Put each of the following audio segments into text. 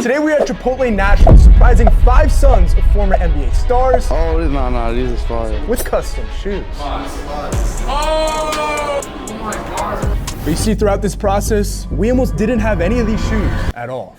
Today we are at Chipotle National, surprising 5 sons of former NBA stars. Oh, no, these are fire. With custom shoes. Oh my God. But you see, throughout this process, we almost didn't have any of these shoes at all.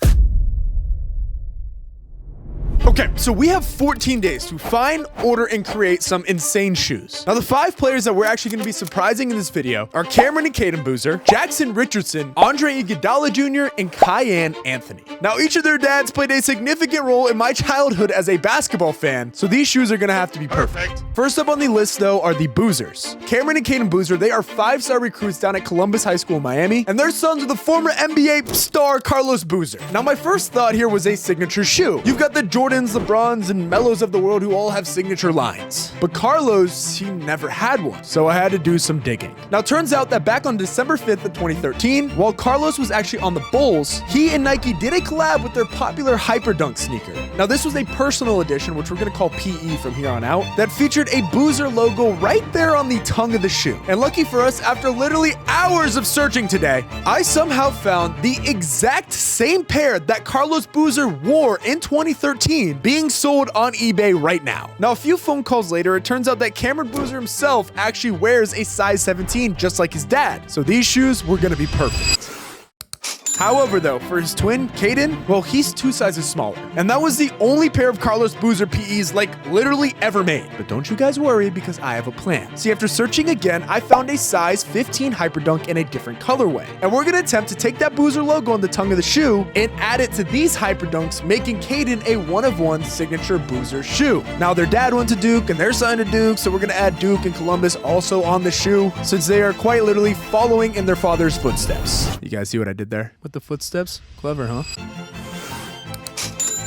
Okay, so we have 14 days to find, order, and create some insane shoes. Now, the 5 players that we're actually going to be surprising in this video are Cameron and Cayden Boozer, Jaxon Richardson, Iguodala Jr, and Kiyan Anthony. Now, each of their dads played a significant role in my childhood as a basketball fan, so these shoes are going to have to be perfect. First up on the list, though, are the Boozers. Cameron and Cayden Boozer, they are 5-star recruits down at Columbus High School in Miami, and they're sons of the former NBA star Carlos Boozer. Now, my first thought here was a signature shoe. You've got the Jordans, LeBrons, and Melos of the world who all have signature lines. But Carlos, he never had one, so I had to do some digging. Now, it turns out that back on December 5th of 2013, while Carlos was actually on the Bulls, he and Nike did a collab with their popular Hyperdunk sneaker. Now, this was a personal edition, which we're gonna call PE from here on out, that featured a Boozer logo right there on the tongue of the shoe. And lucky for us, after literally hours of searching today, I somehow found the exact same pair that Carlos Boozer wore in 2013 being sold on eBay right now. Now, a few phone calls later, it turns out that Cameron Boozer himself actually wears a size 17 just like his dad. So these shoes were gonna be perfect. However, though, for his twin, Cayden, well, he's 2 sizes smaller. And that was the only pair of Carlos Boozer PEs, like, literally ever made. But don't you guys worry, because I have a plan. See, after searching again, I found a size 15 Hyperdunk in a different colorway. And we're gonna attempt to take that Boozer logo on the tongue of the shoe and add it to these Hyperdunks, making Cayden a one-of-one signature Boozer shoe. Now, their dad went to Duke, and they're signed to Duke, so we're gonna add Duke and Columbus also on the shoe, since they are quite literally following in their father's footsteps. You guys see what I did there? With the footsteps? Clever, huh?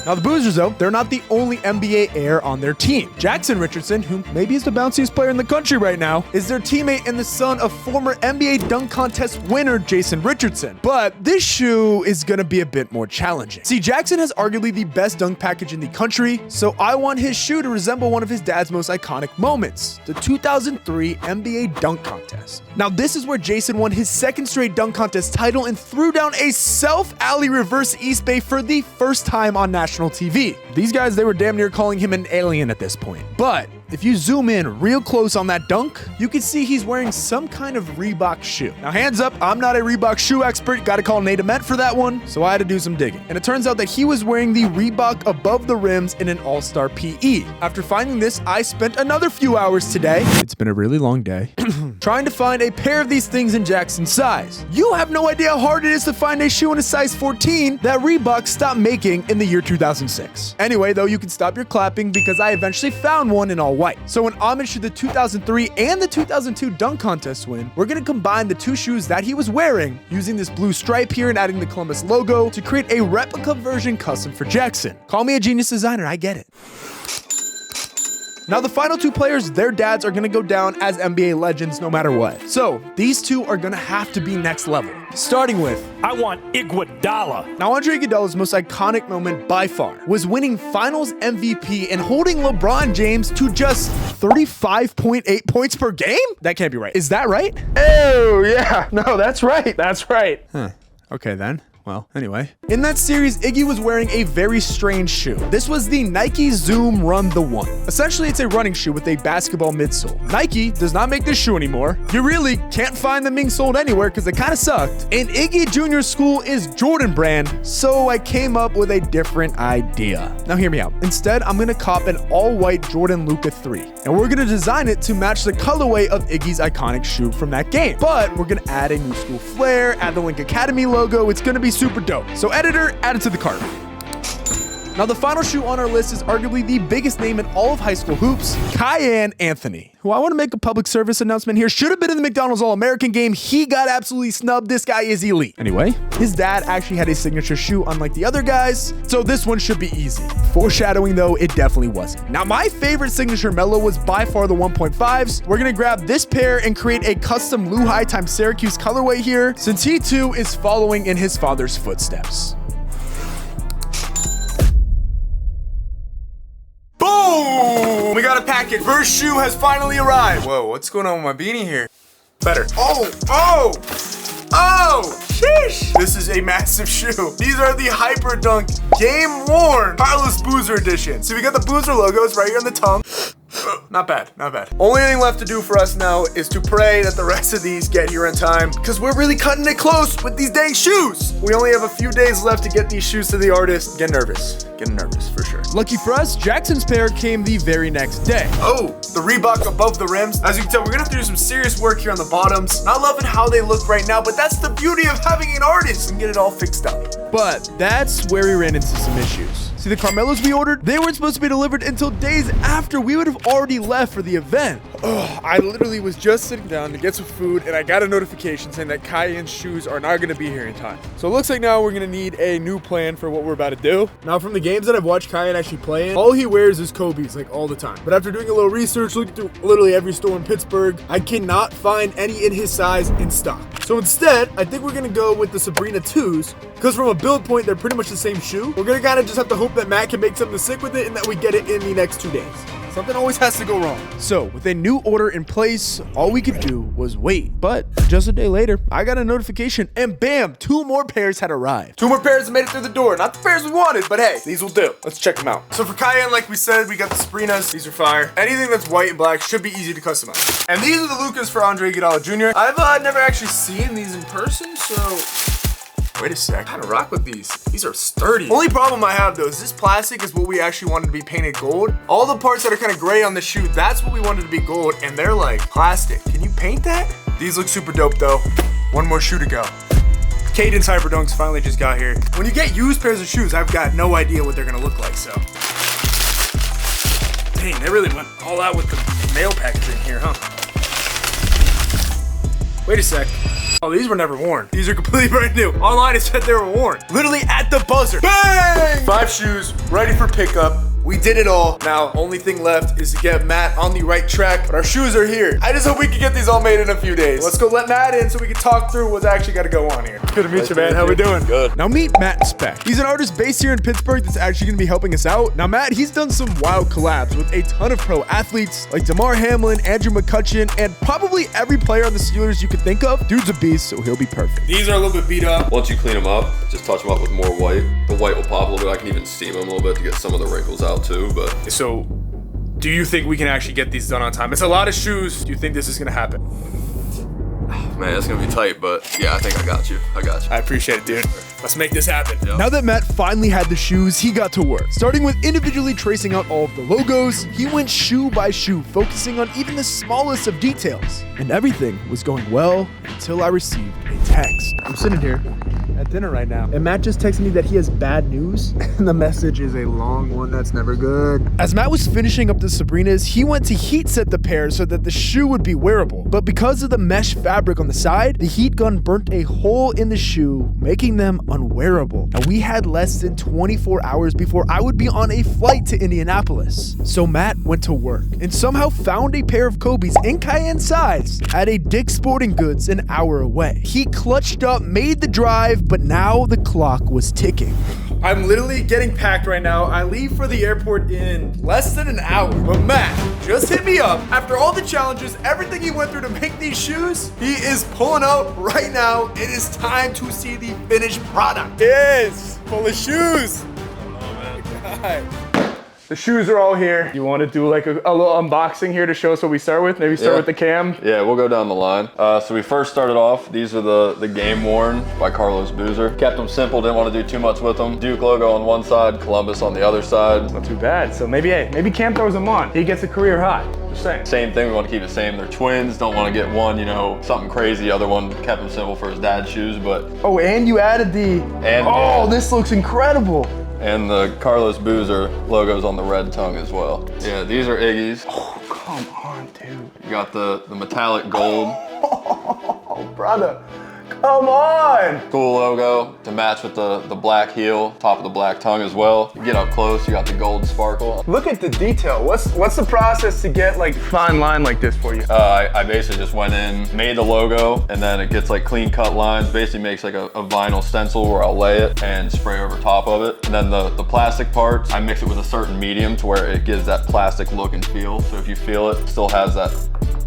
Now, the Boozers, though, they're not the only NBA heir on their team. Jaxon Richardson, who maybe is the bounciest player in the country right now, is their teammate and the son of former NBA dunk contest winner Jaxon Richardson. But this shoe is gonna be a bit more challenging. See, Jaxon has arguably the best dunk package in the country, so I want his shoe to resemble one of his dad's most iconic moments, the 2003 NBA dunk contest. Now, this is where Jaxon won his 2nd straight dunk contest title and threw down a self-alley reverse East Bay for the first time on national TV. These guys, they were damn near calling him an alien at this point. But if you zoom in real close on that dunk, you can see he's wearing some kind of Reebok shoe. Now, hands up, I'm not a Reebok shoe expert. Gotta call Nate Ament for that one, so I had to do some digging. And it turns out that he was wearing the Reebok above the rims in an all-star PE. After finding this, I spent another few hours today. It's been a really long day. Trying to find a pair of these things in Jaxon's size. You have no idea how hard it is to find a shoe in a size 14 that Reebok stopped making in the year 2006. Anyway, though, you can stop your clapping because I eventually found one in all white. So in homage to the 2003 and the 2002 dunk contest win, we're gonna combine the 2 shoes that he was wearing using this blue stripe here and adding the Columbus logo to create a replica version custom for Jaxon. Call me a genius designer, I get it. Now, the final 2 players, their dads are gonna go down as NBA legends no matter what. So these 2 are gonna have to be next level. Starting with, I want Iguodala. now, Iguodala's most iconic moment by far was winning Finals MVP and holding LeBron James to just 35.8 points per game? That can't be right. Is that right? Oh, yeah. No, that's right. That's right. Huh. Okay, then. Well, anyway. In that series, Iggy was wearing a very strange shoe. This was the Nike Zoom Run the One. Essentially, it's a running shoe with a basketball midsole. Nike does not make this shoe anymore. You really can't find them being sold anywhere because it kind of sucked. And Iggy Jr.'s school is Jordan brand, so I came up with a different idea. Now, hear me out. Instead, I'm gonna cop an all-white Jordan Luka 3, and we're gonna design it to match the colorway of Iggy's iconic shoe from that game. But we're gonna add a new school flair, add the Link Academy logo. It's gonna be super dope. So editor, add it to the cart. Now, the final shoe on our list is arguably the biggest name in all of high school hoops, Kiyan Anthony, who I want to make a public service announcement here. Should have been in the McDonald's All-American game. He got absolutely snubbed. This guy is elite. Anyway, his dad actually had a signature shoe unlike the other guys, so this one should be easy. Foreshadowing, though, it definitely wasn't. Now, my favorite signature Melo was by far the 1.5s. We're going to grab this pair and create a custom Lehigh times Syracuse colorway here, since he too is following in his father's footsteps. Boom! We got a package. First shoe has finally arrived. Whoa, what's going on with my beanie here? Better. Oh! Sheesh. This is a massive shoe. These are the Hyper Dunk Game Worn Carlos Boozer edition. So we got the Boozer logos right here on the tongue. Not bad, not bad. Only thing left to do for us now is to pray that the rest of these get here in time, because we're really cutting it close with these dang shoes. We only have a few days left to get these shoes to the artist. Getting nervous for sure. Lucky for us, Jackson's pair came the very next day. Oh, the Reebok above the rims. As you can tell, we're gonna have to do some serious work here on the bottoms. Not loving how they look right now, but that's the beauty of having an artist and get it all fixed up. But that's where we ran into some issues. See, the Carmelos we ordered, they weren't supposed to be delivered until days after we would have already left for the event. Oh, I literally was just sitting down to get some food and I got a notification saying that Kiyan's shoes are not gonna be here in time. So it looks like now we're gonna need a new plan for what we're about to do. Now, from the games that I've watched Kiyan actually play in, all he wears is Kobe's like all the time. But after doing a little research, looking through literally every store in Pittsburgh, I cannot find any in his size in stock. So instead, I think we're gonna go with the Sabrina 2s, because from a build point, they're pretty much the same shoe. We're gonna kind of just have to hope that Matt can make something sick with it and that we get it in the next 2 days. Something always has to go wrong. So, with a new order in place, all we could do was wait. But just a day later, I got a notification and bam, 2 more pairs had arrived. 2 more pairs have made it through the door. Not the pairs we wanted, but hey, these will do. Let's check them out. So for Kiyan, like we said, we got the Sabrinas. These are fire. Anything that's white and black should be easy to customize. And these are the Lucas for Andre Iguodala Jr. I've never actually seen these in person, so... Wait a sec, I kind of rock with these. These are sturdy. Only problem I have though is this plastic is what we actually wanted to be painted gold. All the parts that are kind of gray on the shoe, that's what we wanted to be gold, and they're like plastic. Can you paint that? These look super dope though. 1 more shoe to go. Cayden's Hyper Dunks finally just got here. When you get used pairs of shoes, I've got no idea what they're gonna look like, so. Dang, they really went all out with the mail packaging here, huh? Wait a sec. Oh, these were never worn. These are completely brand new. Online it said they were worn. Literally at the buzzer. Bang! 5 shoes, ready for pickup. We did it all. Now, only thing left is to get Matt on the right track, but our shoes are here. I just hope we can get these all made in a few days. Let's go let Matt in so we can talk through what's actually got to go on here. Good to meet you, man. How we doing? Good. Now meet Matt Speck. He's an artist based here in Pittsburgh that's actually gonna be helping us out. Now Matt, he's done some wild collabs with a ton of pro athletes like DeMar Hamlin, Andrew McCutcheon, and probably every player on the Steelers you could think of. Dude's a beast, so he'll be perfect. These are a little bit beat up. Once you clean them up, just touch them up with more white. The white will pop a little bit. I can even steam them a little bit to get some of the wrinkles out too, but... So, do you think we can actually get these done on time? It's a lot of shoes. Do you think this is gonna happen? Man, it's gonna be tight, but yeah, I think I got you. I appreciate it, dude. Let's make this happen. Yep. Now that Matt finally had the shoes, he got to work. Starting with individually tracing out all of the logos, he went shoe by shoe, focusing on even the smallest of details. And everything was going well until I received a text. I'm sitting here at dinner right now, and Matt just texted me that he has bad news, and the message is a long one that's never good. As Matt was finishing up the Sabrinas, he went to heat set the pair so that the shoe would be wearable. But because of the mesh fabric on the side, the heat gun burnt a hole in the shoe, making them unwearable. And we had less than 24 hours before I would be on a flight to Indianapolis. So Matt went to work and somehow found a pair of Kobe's in Kiyan size at a Dick's Sporting Goods an hour away. He clutched up, made the drive, but now the clock was ticking. I'm literally getting packed right now. I leave for the airport in less than an hour. But Matt just hit me up. After all the challenges, everything he went through to make these shoes, he is pulling out right now. It is time to see the finished product. Yes, full of shoes. Oh, man. The shoes are all here. You want to do like a little unboxing here to show us what we start with? Maybe start with the cam? Yeah, we'll go down the line. So we first started off, these are the Game Worn by Carlos Boozer. Kept them simple, didn't want to do too much with them. Duke logo on one side, Columbus on the other side. Not too bad. So maybe Cam throws them on. He gets a career high. Just saying. Same thing, we want to keep it same. They're twins, don't want to get one, you know, something crazy. Other one kept them simple for his dad's shoes, but... Oh, and you added the... This looks incredible. And the Carlos Boozer logo's on the red tongue as well. Yeah, these are Iggy's. Oh, come on, dude. You got the metallic gold. Oh, brother. Come on! Cool logo to match with the black heel, top of the black tongue as well. You get up close, you got the gold sparkle. Look at the detail. What's the process to get like fine line like this for you? I basically just went in, made the logo, and then it gets like clean cut lines. Basically makes like a vinyl stencil where I'll lay it and spray over top of it. And then the plastic parts, I mix it with a certain medium to where it gives that plastic look and feel. So if you feel it, still has that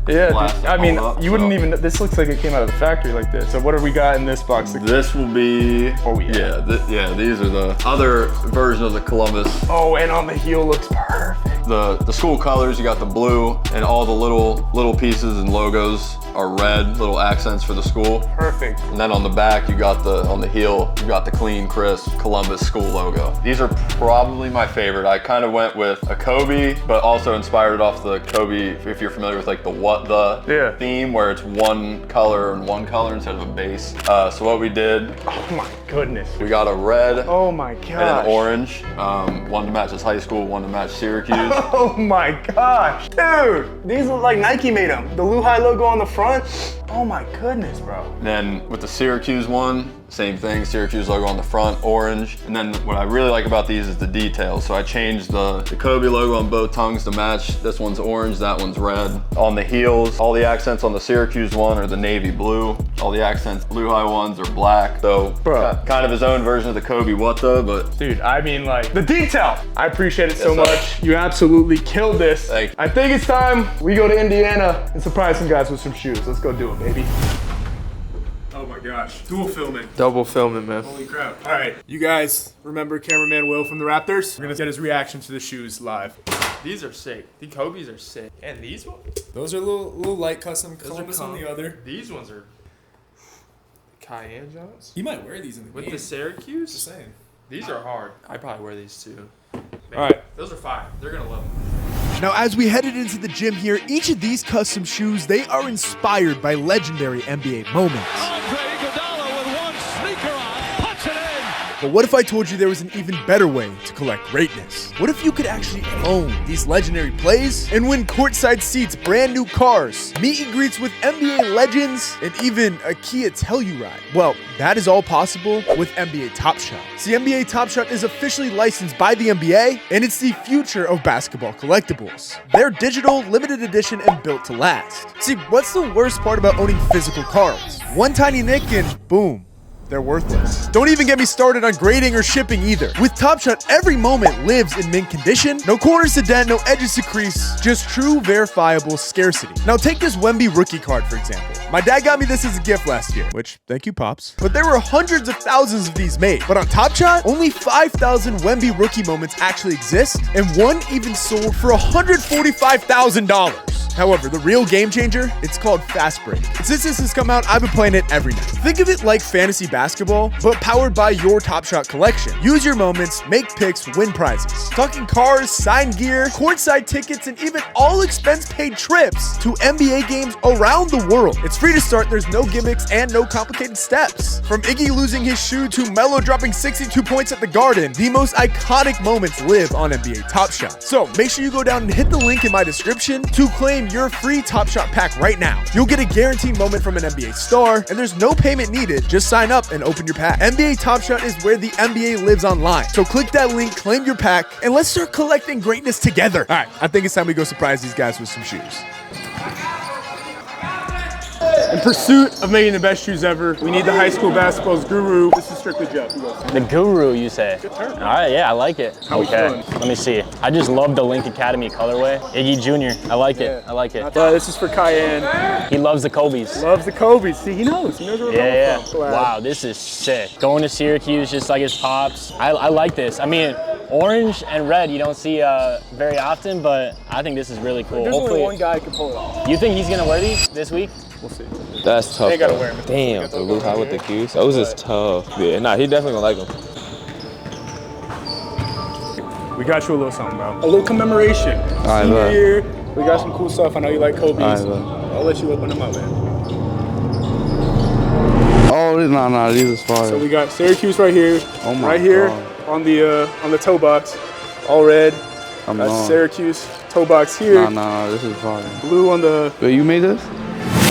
Yeah, plastic dude. I mean, all up, you wouldn't so. even. This looks like it came out of the factory like this. So what do we got in this box? This will be. Oh yeah. Yeah, these are the other version of the Columbus. Oh, and on the heel looks perfect. The school colors, you got the blue, and all the little pieces and logos are red, little accents for the school. Perfect. And then on the back, on the heel, you got the clean, crisp Columbus school logo. These are probably my favorite. I kind of went with a Kobe, but also inspired off the Kobe, if you're familiar with like the What The theme, where it's one color instead of a base. So what we did, Oh my goodness. we got a red Oh my and gosh. an orange, one to match his high school, one to match Syracuse. Oh my gosh. Dude, these look like Nike made them. The Lehigh logo on the front. Oh my goodness, bro. And then with the Syracuse one, same thing, Syracuse logo on the front, orange. And then what I really like about these is the details. So I changed the Kobe logo on both tongues to match. This one's orange, that one's red. On the heels, all the accents on the Syracuse one are the navy blue. All the accents, Lehigh ones are black. So kind of his own version of the Kobe What The, but. Dude, I mean like, the detail. I appreciate it so Yes, sir. much. You absolutely killed this. Thank you. I think it's time we go to Indiana and surprise some guys with some shoes. Let's go do it, baby. Oh my gosh. Dual filming. Double filming, man. Holy crap. All right. You guys remember cameraman Will from the Raptors? We're going to get his reaction to the shoes live. These are sick. The Kobe's are sick. And these ones? Those are little light custom Columbus on the other. These ones are Kiyan Jones. He might wear these in the With game. the Syracuse? Just saying. These are hard. I'd probably wear these too. Man, All right. Those are fire. They're going to love them. Now, as we headed into the gym here, each of these custom shoes, they are inspired by legendary NBA moments. Iguodala with one sneaker on, puts it in. But what if I told you there was an even better way to collect greatness? What if you could actually own these legendary plays and win courtside seats, brand new cars, meet and greets with NBA legends, and even a Kia Telluride? Well, that is all possible with NBA Top Shot. See, NBA Top Shot is officially licensed by the NBA, and it's the future of basketball collectibles. They're digital, limited edition, and built to last. See, what's the worst part about owning physical cards? One tiny nick and boom, they're worthless. Don't even get me started on grading or shipping either. With Top Shot, every moment lives in mint condition. No corners to dent, no edges to crease, just true verifiable scarcity. Now take this Wemby rookie card, for example. My dad got me this as a gift last year, which, thank you, Pops. But there were hundreds of thousands of these made. But on Top Shot, only 5,000 Wemby rookie moments actually exist, and one even sold for $145,000. However, the real game changer, it's called Fast Break. And since this has come out, I've been playing it every night. Think of it like fantasy basketball, but powered by your Top Shot collection. Use your moments, make picks, win prizes. Talking cars, signed gear, courtside tickets, and even all expense-paid trips to NBA games around the world. It's free to start, there's no gimmicks and no complicated steps. From Iggy losing his shoe to Melo dropping 62 points at the Garden, the most iconic moments live on NBA Top Shot. So make sure you go down and hit the link in my description to claim your free Top Shot pack right now. You'll get a guaranteed moment from an NBA star, and there's no payment needed. Just sign up and open your pack. NBA Top Shot is where the NBA lives online. So click that link, claim your pack, and let's start collecting greatness together. All right, I think it's time we go surprise these guys with some shoes. In pursuit of making the best shoes ever, we need the high school basketball's guru. This is strictly Jeff. The guru, you say? Good turn. All right, yeah, I like it. How we feeling? Let me see. I just love the Link Academy colorway. Iggy Jr. I like it. I like it. This is for Kiyan. He loves the Kobe's. Loves the Kobe. See, he knows. He knows where we're Yeah. coming from. Wow, this is sick. Going to Syracuse just like his pops. I like this. I mean, orange and red you don't see very often, but I think this is really cool. There's Hopefully, only one guy who can pull it off. you think he's gonna wear these this week? We'll see. That's tough. They gotta though. wear 'em. Damn, the Lehigh with the Qs. Those is tough. Yeah, nah, he definitely gonna like them. We got you a little something, bro. A little commemoration. right, Senior bro. year. We got some cool stuff. I know you like Kobe's. All right, bro. I'll let you open them up, man. Oh, nah, these is fire. So we got Syracuse right here. Oh my right here God. on the toe box. All red. I'm That's on. Syracuse toe box here. Nah, this is fire. Blue on the. Wait, you made this?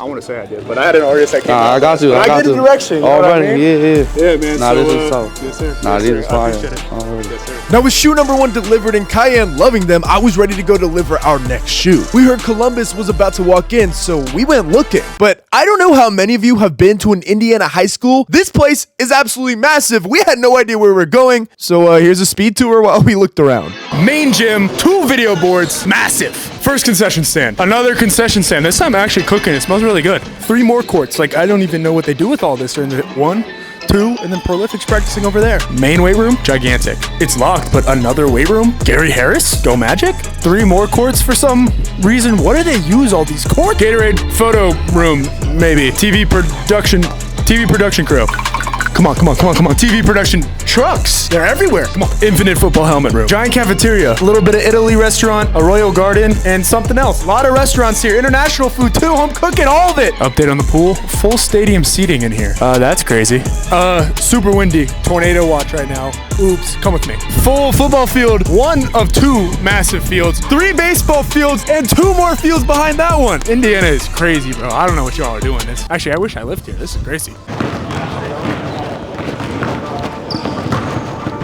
I want to say I did, but I had an artist that came. Nah, out. I got you. But I got get you. the direction. You know what I Alrighty, mean? yeah. Yeah, man. Nah, so, this is tough. Yes, sir. Nah, yes, these sir. is I fire. appreciate it. Alrighty. Yes, sir. Now with shoe number 1 delivered and Kiyan loving them, I was ready to go deliver our next shoe. We heard Columbus was about to walk in, so we went looking. But I don't know how many of you have been to an Indiana high school. This place is absolutely massive. We had no idea where we were going, so here's a speed tour while we looked around. main gym, 2 video boards, massive. First concession stand, another concession stand. This time actually cooking, it smells really good. 3 more courts, like I don't even know what they do with all this during the 1, 2, and then Prolific's practicing over there. Main weight room, gigantic. It's locked, but another weight room? Gary Harris? Go Magic? 3 more courts for some reason. What do they use all these courts? Gatorade photo room, maybe. TV production crew. Come on. TV production trucks. They're everywhere. Come on. Infinite football helmet room. Giant cafeteria. A little bit of Italy restaurant, a Royal Garden, and something else. A lot of restaurants here. International food too. Home cooking, all of it. Update on the pool. Full stadium seating in here. That's crazy. Super windy. Tornado watch right now. Oops. Come with me. Full football field. 1 of 2 massive fields. 3 baseball fields and 2 more fields behind that one. Indiana is crazy, bro. I don't know what y'all are doing. Actually, I wish I lived here. This is crazy.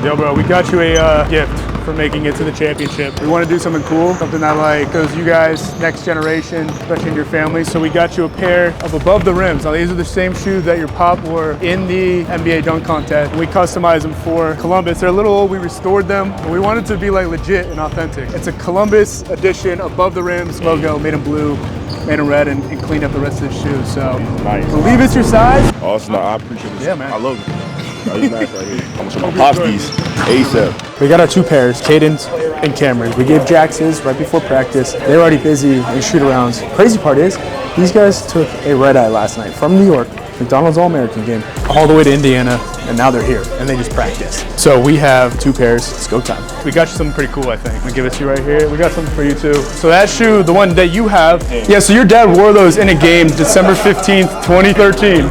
Yo, bro, we got you a gift for making it to the championship. We want to do something cool, something that like goes you guys, next generation, especially in your family. So we got you a pair of Above the Rims. Now these are the same shoes that your pop wore in the NBA dunk contest. We customized them for Columbus. They're a little old, we restored them, but we wanted to be like legit and authentic. It's a Columbus edition Above the Rims logo, made in blue, made in red, and cleaned up the rest of the shoes. So nice. Believe it's your size. Awesome, I appreciate it. Yeah, man. I love it. These nice right here. I'm gonna show my pops these ASAP. We got our 2 pairs, Cayden's and Cameron's. We gave Jax's right before practice. They were already busy in shoot-arounds. Crazy part is, these guys took a red-eye last night from New York, McDonald's All-American game, all the way to Indiana, and now they're here, and they just practice. So we have 2 pairs. It's go time. We got you something pretty cool, I think. I'm gonna give it to you right here. We got something for you, too. So that shoe, the one that you have, yeah, so your dad wore those in a game December 15th, 2013.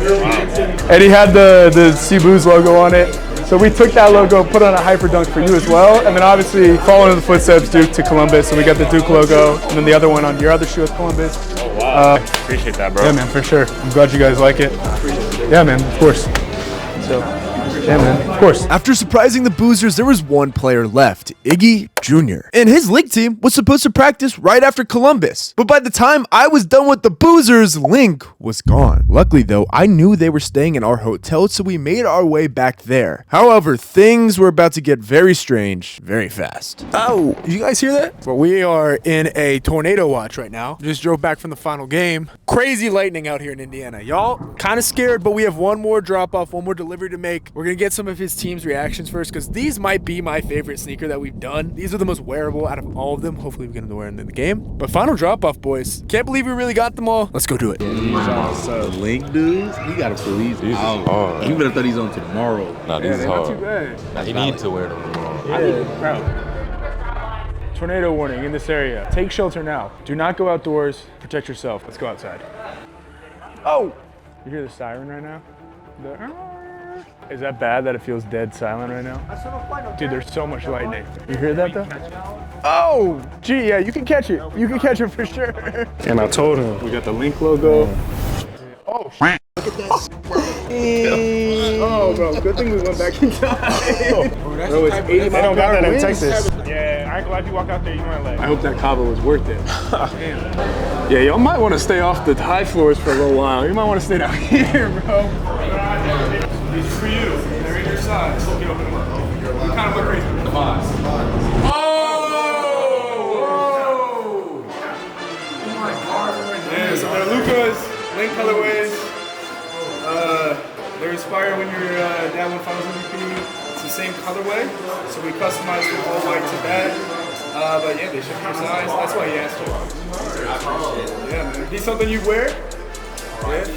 And he had the Booze logo on it. So we took that logo, put on a Hyper Dunk for you as well. And then obviously following in the footsteps, Duke to Columbus. So we got the Duke logo, and then the other one on your other shoe with Columbus. Oh, wow. Appreciate that, bro. Yeah, man, for sure. I'm glad you guys like it. Yeah, man, of course. So, yeah, man, of course. After surprising the Boozers, there was one player left, Iggy Jr. And his league team was supposed to practice right after Columbus. But by the time I was done with the Boozers, Link was gone. Luckily though, I knew they were staying in our hotel, so we made our way back there. However, things were about to get very strange very fast. Oh, did you guys hear that? Well, we are in a tornado watch right now. Just drove back from the final game. Crazy lightning out here in Indiana. Y'all kind of scared, but we have one more drop off, one more delivery to make. We're gonna get some of his team's reactions first, because these might be my favorite sneaker that we've done. These are the most wearable out of all of them. Hopefully we get them to wear them in the game. But final drop off, boys. Can't believe we really got them all. Let's go do it. Link dudes, he got to pull these out. You better thought he's on tomorrow. Nah, these is Not hard. too bad. Nah, he need to wear them tomorrow. Bro. Tornado warning in this area. Take shelter now. Do not go outdoors. Protect yourself. Let's go outside. Oh! You hear the siren right now? Is that bad that it feels dead silent right now? Dude, there's so much lightning. You hear that though? Oh! Gee, yeah, you can catch it. You can catch it for sure. And I told him. We got the Link logo. Oh, look at that. Oh, bro, good thing we went back in time. Bro, it's 80 They don't got that in winds. Texas. Yeah, I ain't glad you walked out there. You weren't late. I hope that Cabo was worth it. Damn. Yeah, y'all might want to stay off the high floors for a little while. You might want to stay down here, bro. These are for you. They're in your size. Look it open them up. You kind of look crazy. The box. Oh! My God. Yeah, so they're Luka's Link colorways. They're inspired when your dad won Finals MVP. It's the same colorway, so we customized it all white to that. But yeah, they should be your size. That's why he asked you. Yeah, man. Be something you wear? Yeah.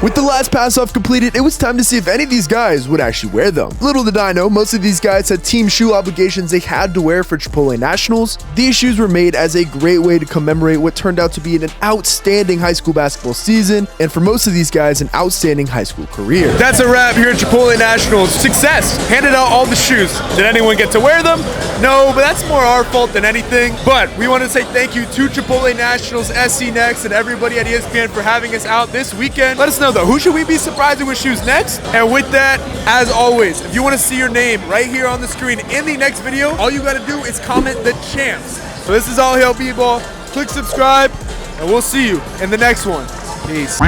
With the last pass-off completed, it was time to see if any of these guys would actually wear them. Little did I know, most of these guys had team shoe obligations they had to wear for Chipotle Nationals. These shoes were made as a great way to commemorate what turned out to be an outstanding high school basketball season, and for most of these guys, an outstanding high school career. That's a wrap here at Chipotle Nationals. Success! Handed out all the shoes. Did anyone get to wear them? No, but that's more our fault than anything. But we want to say thank you to Chipotle Nationals, SC Next, and everybody at ESPN for having us out this weekend. Let us know though, who should we be surprising with shoes next? And with that, as always, if you want to see your name right here on the screen in the next video, all you got to do is comment the champs. So this is All Hail BBall. Click subscribe, and we'll see you in the next one. Peace.